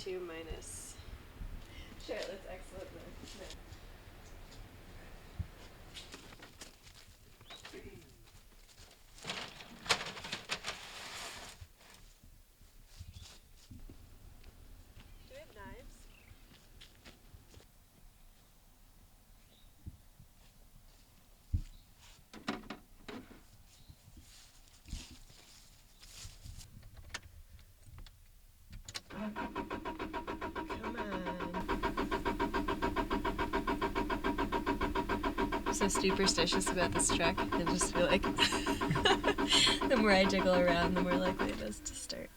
2 minus. Sure, let's excellent. No. Do we have knives? Come on. I'm so superstitious about this truck. I just feel like the more I jiggle around, the more likely it is to start.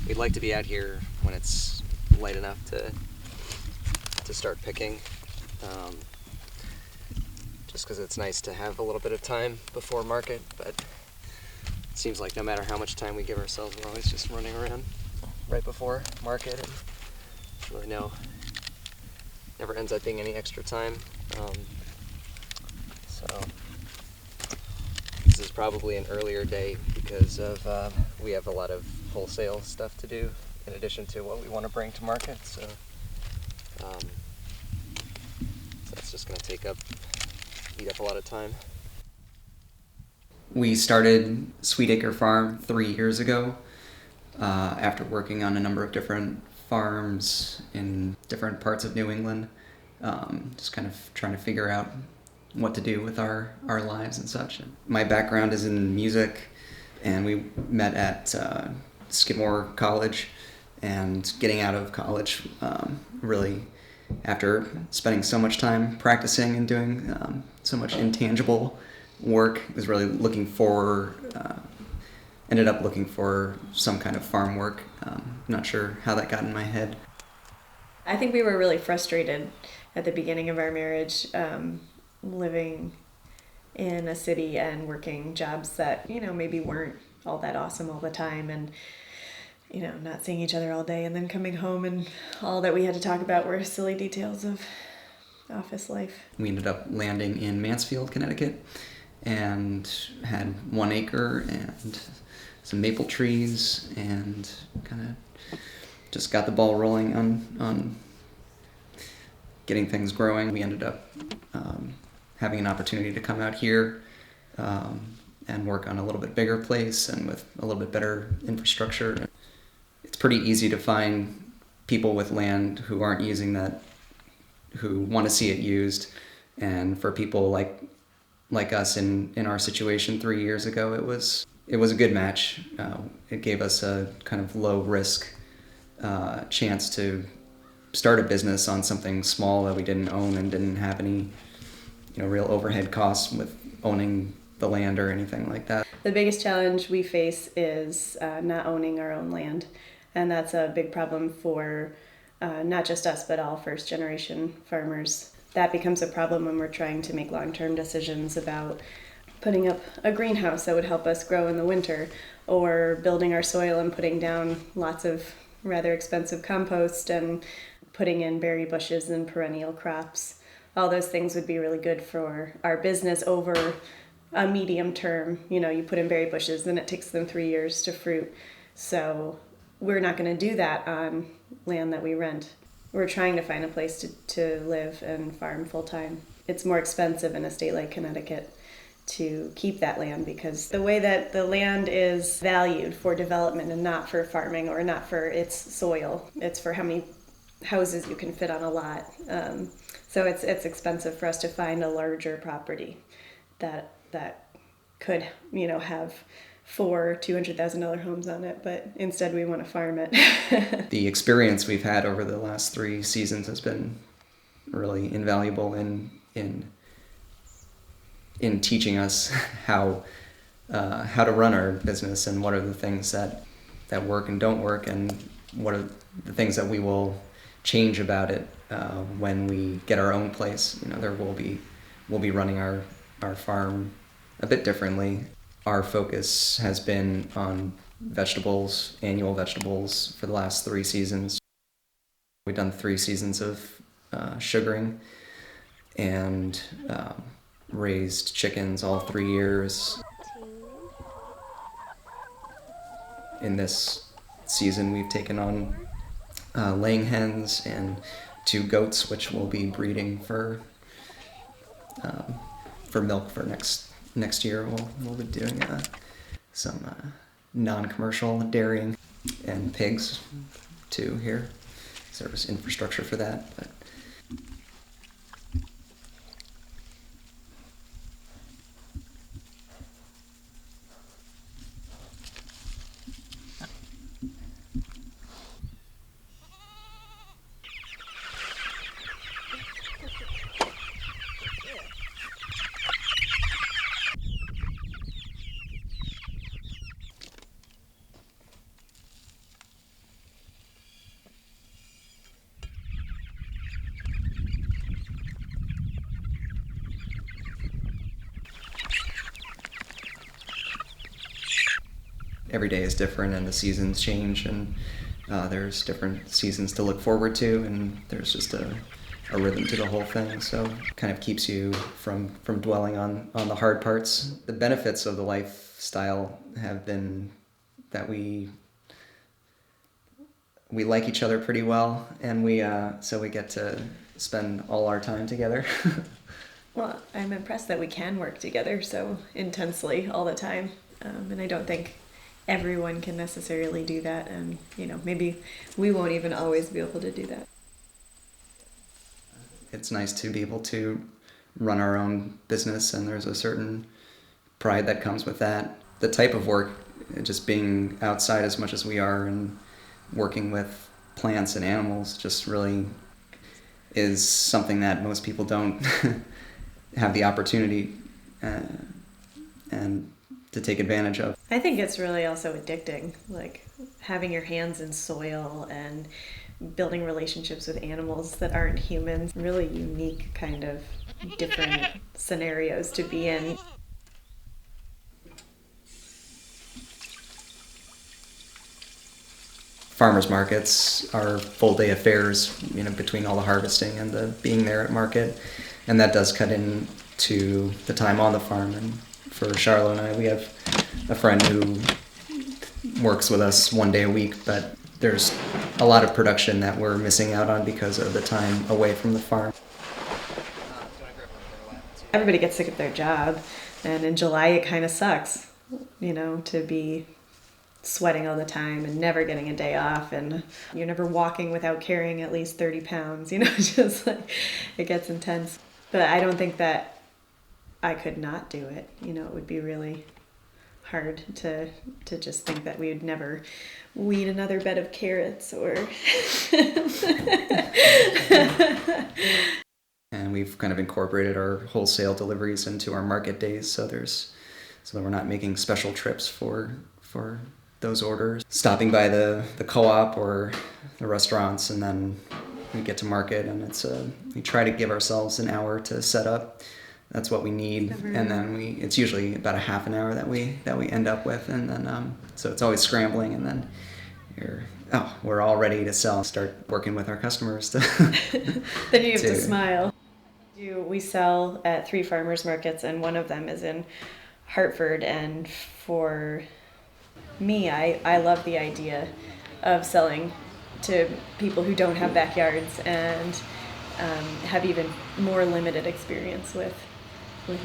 We'd like to be out here when it's light enough to start picking, just because it's nice to have a little bit of time before market, but it seems like no matter how much time we give ourselves, we're always just running around right before market, and really never ends up being any extra time. So this is probably an earlier day because of we have a lot of wholesale stuff to do in addition to what we want to bring to market. So that's just going to eat up a lot of time. We started Sweet Acre Farm 3 years ago after working on a number of different farms in different parts of New England, just kind of trying to figure out what to do with our lives and such. My background is in music, and we met at Skidmore College, and getting out of college really, after spending so much time practicing and doing so much intangible work, was really ended up looking for some kind of farm work. Not sure how that got in my head. I think we were really frustrated at the beginning of our marriage, living in a city and working jobs that, maybe weren't all that awesome all the time, and, not seeing each other all day, and then coming home and all that we had to talk about were silly details of office life. We ended up landing in Mansfield, Connecticut, and had 1 acre and some maple trees, and kind of just got the ball rolling on getting things growing. We ended up having an opportunity to come out here and work on a little bit bigger place and with a little bit better infrastructure. It's pretty easy to find people with land who aren't using that, who want to see it used. And for people like us in our situation 3 years ago, it was a good match. It gave us a kind of low risk chance to start a business on something small that we didn't own and didn't have any real overhead costs with owning the land or anything like that. The biggest challenge we face is not owning our own land, and that's a big problem for not just us but all first generation farmers. That becomes a problem when we're trying to make long-term decisions about putting up a greenhouse that would help us grow in the winter, or building our soil and putting down lots of rather expensive compost and putting in berry bushes and perennial crops. All those things would be really good for our business over a medium term. You put in berry bushes, then it takes them 3 years to fruit. So we're not going to do that on land that we rent. We're trying to find a place to live and farm full time. It's more expensive in a state like Connecticut to keep that land, because the way that the land is valued for development and not for farming or not for its soil, it's for how many houses you can fit on a lot. So it's expensive for us to find a larger property that could have 4 $200,000 homes on it, but instead we want to farm it. The experience we've had over the last 3 seasons has been really invaluable in in teaching us how to run our business and what are the things that work and don't work, and what are the things that we will change about it when we get our own place. We'll be running our farm a bit differently. Our focus has been on vegetables, annual vegetables, for the last 3 seasons. We've done 3 seasons of sugaring, and raised chickens all 3 years. In this season, we've taken on laying hens and 2 goats, which will be breeding for milk for next year. We'll be doing some non-commercial dairying, and pigs too here. So there's infrastructure for that, but. Every day is different, and the seasons change, and there's different seasons to look forward to, and there's just a rhythm to the whole thing. So it kind of keeps you from dwelling on the hard parts. The benefits of the lifestyle have been that we like each other pretty well, and so we get to spend all our time together. Well, I'm impressed that we can work together so intensely all the time, and I don't think everyone can necessarily do that, and maybe we won't even always be able to do that. It's nice to be able to run our own business, and there's a certain pride that comes with that. The type of work, just being outside as much as we are and working with plants and animals, just really is something that most people don't have the opportunity and to take advantage of. I think it's really also addicting, like having your hands in soil and building relationships with animals that aren't humans. Really unique kind of different scenarios to be in. Farmers markets are full day affairs, between all the harvesting and the being there at market, and that does cut into the time on the farm. And for Charlotte and I, we have a friend who works with us 1 day a week, but there's a lot of production that we're missing out on because of the time away from the farm. Everybody gets sick of their job, and in July it kind of sucks, to be sweating all the time and never getting a day off, and you're never walking without carrying at least 30 pounds, just like it gets intense. But I don't think that I could not do it. It would be really hard to just think that we would never weed another bed of carrots or and we've kind of incorporated our wholesale deliveries into our market days, so that we're not making special trips for those orders. Stopping by the co-op or the restaurants, and then we get to market, and we try to give ourselves an hour to set up. That's what we need, and then it's usually about a half an hour that we end up with, and then so it's always scrambling, and then we're all ready to sell. Start working with our customers to. Then you have to smile. We sell at 3 farmers markets, and one of them is in Hartford, and for me, I love the idea of selling to people who don't have backyards and have even more limited experience with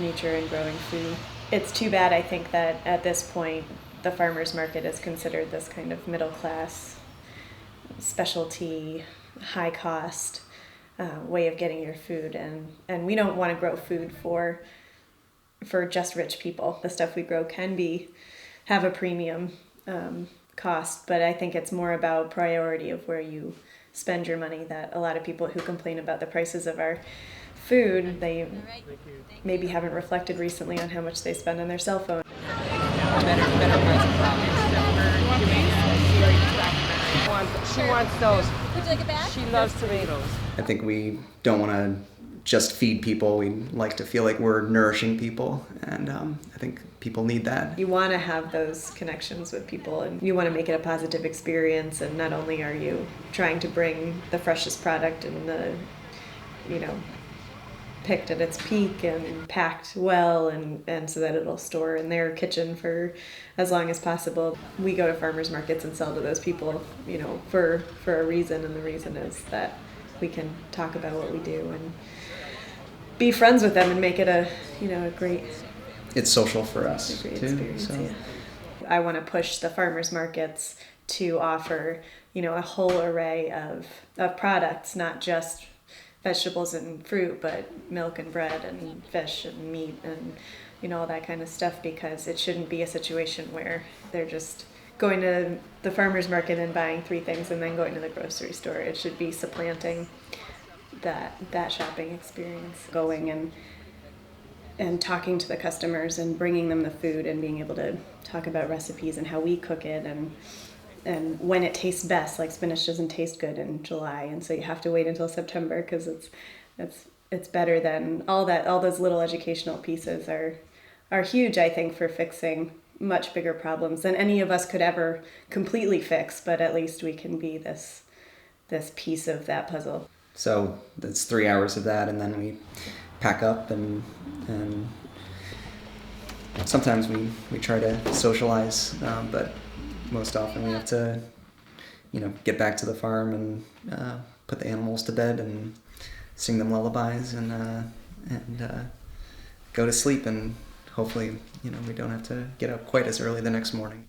nature and growing food. It's too bad, I think, that at this point the farmers market is considered this kind of middle class specialty, high cost way of getting your food, and we don't want to grow food for just rich people. The stuff we grow can have a premium cost, but I think it's more about priority of where you spend your money, that a lot of people who complain about the prices of our food, they maybe haven't reflected recently on how much they spend on their cell phone. She wants those. Would you like a bag? She loves tomatoes. I think we don't want to just feed people. We like to feel like we're nourishing people, and I think people need that. You want to have those connections with people, and you want to make it a positive experience, and not only are you trying to bring the freshest product and the, picked at its peak and packed well, and so that it'll store in their kitchen for as long as possible. We go to farmers markets and sell to those people, for a reason, and the reason is that we can talk about what we do and be friends with them and make it a great. It's social for us Great too. experience, So. yeah. I want to push the farmers markets to offer, a whole array of products, not just vegetables and fruit, but milk and bread and fish and meat and all that kind of stuff, because it shouldn't be a situation where they're just going to the farmers market and buying 3 things and then going to the grocery store. It should be supplanting that shopping experience, going and talking to the customers and bringing them the food and being able to talk about recipes and how we cook it and when it tastes best. Like spinach doesn't taste good in July, and so you have to wait until September because it's better than all that. All those little educational pieces are huge, I think, for fixing much bigger problems than any of us could ever completely fix, but at least we can be this piece of that puzzle. So that's 3 hours of that, and then we pack up and sometimes we try to socialize, but most often we have to, get back to the farm and put the animals to bed and sing them lullabies and go to sleep, and hopefully, we don't have to get up quite as early the next morning.